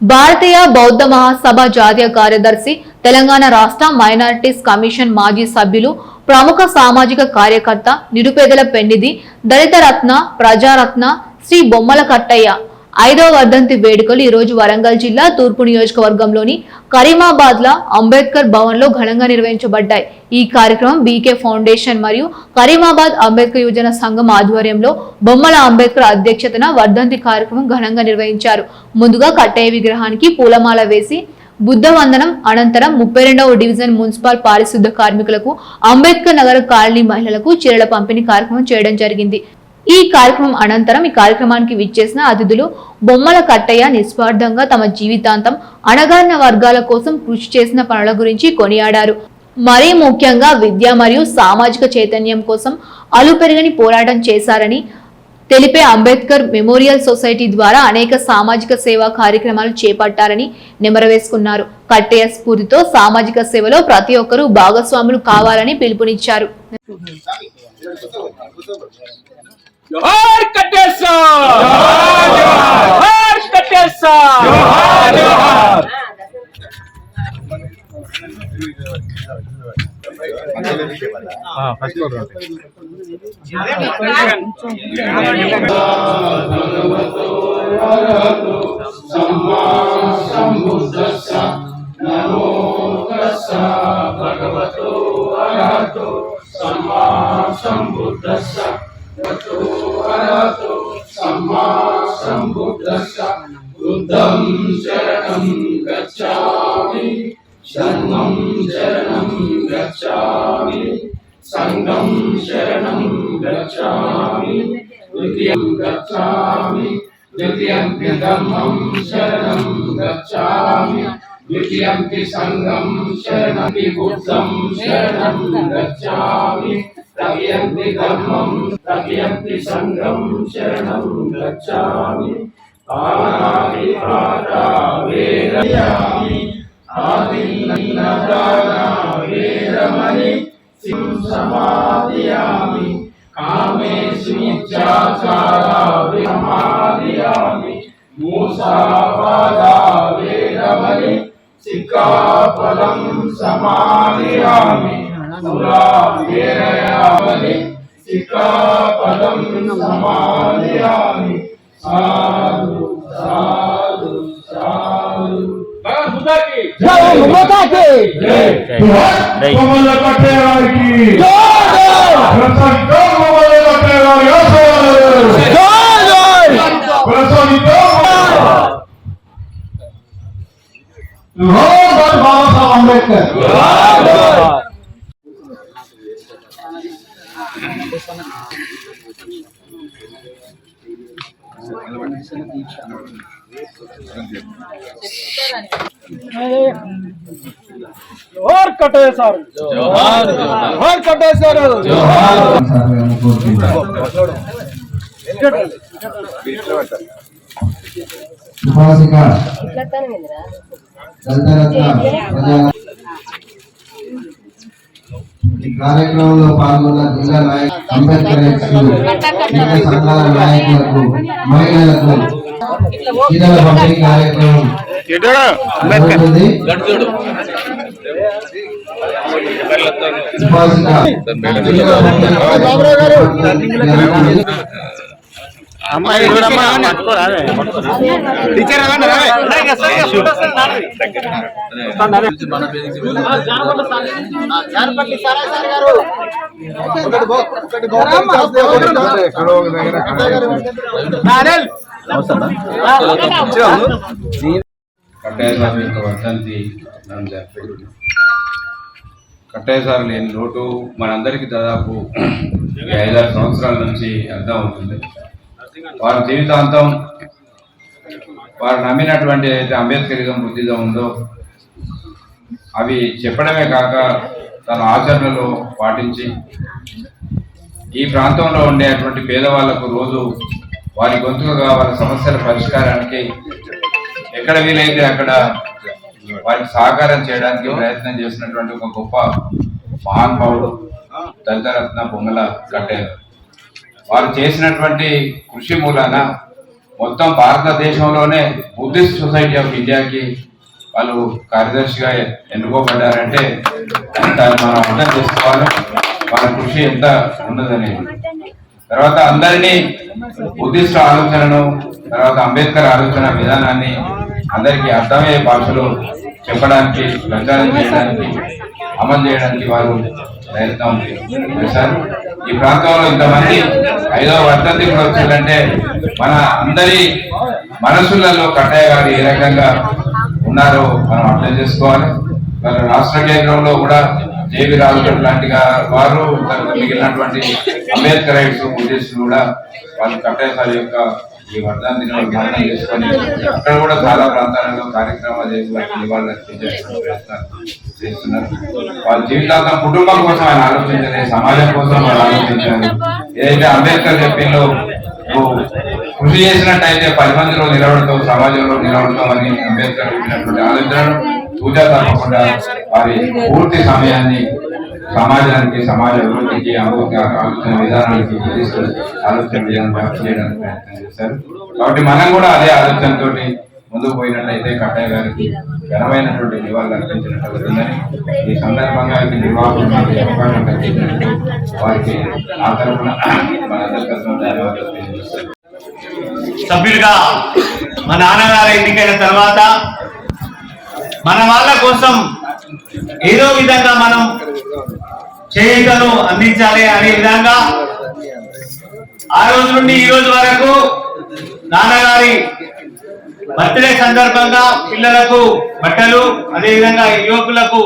భారతీయ బౌద్ధ మహాసభ జాతీయ కార్యదర్శి, తెలంగాణ రాష్ట్ర మైనారిటీస్ కమిషన్ మాజీ సభ్యులు, ప్రముఖ సామాజిక కార్యకర్త, నిరుపేదల పెన్నిధి, దళిత రత్న, ప్రజారత్న శ్రీ బొమ్మల కట్టయ్య 5వ వర్ధంతి వేడుకలు ఈ రోజు వరంగల్ జిల్లా తూర్పు నియోజకవర్గంలోని కరీమాబాద్ ల అంబేద్కర్ భవన్ లో ఘనంగా నిర్వహించబడ్డాయి. ఈ కార్యక్రమం బీకే ఫౌండేషన్ మరియు కరీమాబాద్ అంబేద్కర్ యువజన సంఘం ఆధ్వర్యంలో బొమ్మల అంబేద్కర్ అధ్యక్షతన వర్ధంతి కార్యక్రమం ఘనంగా నిర్వహించారు. ముందుగా కట్టయ్య విగ్రహానికి పూలమాల వేసి బుద్ధ వందనం అనంతరం 32వ డివిజన్ మున్సిపల్ పారిశుద్ధ కార్మికులకు, అంబేద్కర్ నగర్ కాలనీ మహిళలకు చీరల పంపిణీ కార్యక్రమం చేయడం జరిగింది. ఈ కార్యక్రమం అనంతరం ఈ కార్యక్రమానికి విచ్చేసిన అతిథులు బొమ్మల కట్టయ్య నిస్వార్థంగా తమ జీవితాంతం అణగారిన వర్గాల కోసం కృషి చేసిన పనుల గురించి కొనియాడారు. మరీ ముఖ్యంగా విద్య మరియు సామాజిక చైతన్యం కోసం అలుపెరగని పోరాటం చేశారని తెలిపే అంబేద్కర్ మెమోరియల్ సొసైటీ ద్వారా అనేక సామాజిక సేవా కార్యక్రమాలు చేపట్టారని నెమరవేసుకున్నారు. కట్టయ్య స్ఫూర్తితో సామాజిక సేవలో ప్రతి ఒక్కరూ భాగస్వాములు కావాలని పిలుపునిచ్చారు. जोहार कट्टेर साहब, जोहार कट्टेर साहब, जोहार जोहार। हाँ फर्स्ट फ्लोर भगवतो अरहतो सम्मा सम्बुद्धस्सा नमो तस्सा भगवतो अरहतो सम्मा सम्बुद्धस्सा सम्मा सम्बुद्धस्सा बुद्धं शरणं गच्छामि धम्मं शरणं गच्छामि संघं शरणं गच्छामि द्वितीयं गच्छामि द्वितीयं धम्मं शरणं गच्छामि द्वितीयं संघं शरणं बुद्धं शरणं गच्छामि तृतीयं धम्मं तृतीयं संघं शरणं गच्छामि आदिनाथा वेदयामि आदिनाथा वेदमणि सिं समादयामि कामेष्मिच्छाचारा समादयामि मूसावादा वेदमणि सिक्खापदं समादयामि सुरावेरयामि सिक्खापदं समादयामि साधु साधु साधु। जय माता की जय। बॉम्मल कट्टయ్య की जय। प्रसन्नतो बॉम्मल कट्टయ్య जय जय। प्रसन्नतो जोहार बाबा साहब अंबेडकर जोहार। जोहार कट्टయ్య साहब जोहार जोहार कट्टయ్య साहब जोहार। उपासिका ఈ కార్యక్రమంలో పాల్గొన్న జిల్లా నాయకులు, అంబేద్కర్ సంఘాల నాయకులకు, మహిళలకు చీరల పంపిణీ కార్యక్రమం అమ్మాయి చూడమ్మా పట్టుకోరాదే టీచర్ కట్టయ్య సార్ లేని లోటు మనందరికీ దాదాపు 5-6 సంవత్సరాల నుంచి అర్థం అవుతుంది. వారి జీవితాంతం వారు నమ్మినటువంటి ఏదైతే అంబేద్కరిజం బుద్ధిజం ఉందో అవి చెప్పడమే కాక తన ఆచరణలో పాటించి ఈ ప్రాంతంలో ఉండేటువంటి పేదవాళ్లకు రోజు వారి గొంతుగా వారి సమస్యల పరిష్కారానికి ఎక్కడ వీలైతే అక్కడ వారికి సహకారం చేయడానికి ప్రయత్నం చేసినటువంటి ఒక గొప్ప మహానుభావుడు దళితరత్న బొమ్మల కట్టయ్య. వారు చేసినటువంటి కృషి మూలాన మొత్తం భారతదేశంలోనే బుద్ధిస్ట్ సొసైటీ ఆఫ్ ఇండియాకి వాళ్ళు కార్యదర్శిగా ఎన్నుకోబడ్డారంటే దాన్ని మనం అర్థం చేసుకోవాలి, వాళ్ళ కృషి ఎంత ఉన్నదనేది. తర్వాత అందరినీ బుద్ధిస్ట్ ఆలోచనను, తర్వాత అంబేద్కర్ ఆలోచన విధానాన్ని అందరికీ అర్థమయ్యే భాషలో చెప్పడానికి, ప్రచారం చేయడానికి, అమలు చేయడానికి వారు ప్రయత్నం చేశారు. ఈ ప్రాంతంలో ఇంతమంది 5వ వర్ధంతి కూడా వచ్చిందంటే మన అందరి మనసులలో కట్టయ్య గారు ఏ రకంగా ఉన్నారో మనం అర్థం చేసుకోవాలి. వాళ్ళ రాష్ట్ర కేంద్రంలో కూడా జేబీ రాజు లాంటి వారు, మిగిలినటువంటి అంబేద్కరైట్స్, బుద్ధిస్టులు కూడా వాళ్ళు కట్టయ్య సార్ యొక్క ఈ వర్ధంతిని ధ్యానం చేసుకొని అక్కడ కూడా చాలా ప్రాంతాలలో కార్యక్రమాలు చేసి వారికి నివాళులు అర్పించేటువంటి ప్రయత్నాలు చేస్తున్నారు. వాళ్ళ జీవితాంతం కుటుంబం కోసం ఆయన ఆలోచించలేదు, సమాజం కోసం వాళ్ళు ఆలోచించారు. ఏదైతే అంబేద్కర్ చెప్పిందో నువ్వు కృషి చేసినట్టయితే 10 మందిలో నిలబడతావు, సమాజంలో నిలబడతావు అని అంబేద్కర్ చెప్పినటువంటి ఆలోచనలు పూజా తప్పకుండా వారి పూర్తి సమయాన్ని సమాజానికి, సమాజ అభివృద్ధికి, ఆలోచన విధానానికి ఆలోచన విధానం చేయడానికి ప్రయత్నం చేశారు. కాబట్టి మనం కూడా అదే ఆలోచనతో ముందుకు పోయినట్లయితే కట్టయ్య గారికి ఘనమైనటువంటి నివాళులు అర్పించినట్టు అవుతుందని ఈ సందర్భంగా నిర్వాహకులు అవకాశం కల్పించినట్టు వారికి ఆ తరఫున మనందరి తరఫున ధన్యవాదాలు తెలియజేస్తారు. సభ్యులుగా మా నాన్నగారు ఎన్నికైన తర్వాత మన వాళ్ళ కోసం ఏదో విధంగా మనం చేయూతను అందించాలి అనే విధంగా ఆ రోజు నుండి ఈ రోజు వరకు నాన్నగారి బర్త్డే సందర్భంగా పిల్లలకు బట్టలు, అదేవిధంగా యువకులకు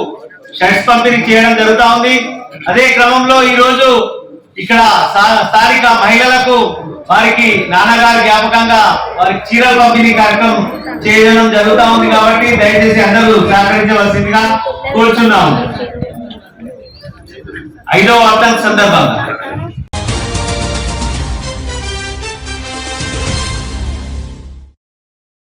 షర్ట్స్ పంపిణీ చేయడం జరుగుతూ ఉంది. అదే క్రమంలో ఈ రోజు ఇక్కడ స్థానిక మహిళలకు వారికి నాన్నగారి జ్ఞాపకంగా వారికి చీరల పంపిణీ కార్యక్రమం చేయడం జరుగుతూ ఉంది. కాబట్టి దయచేసి అందరూ సహకరించవలసిందిగా కోరుచున్నాము. 5వ వర్ధంతి సందర్భంగా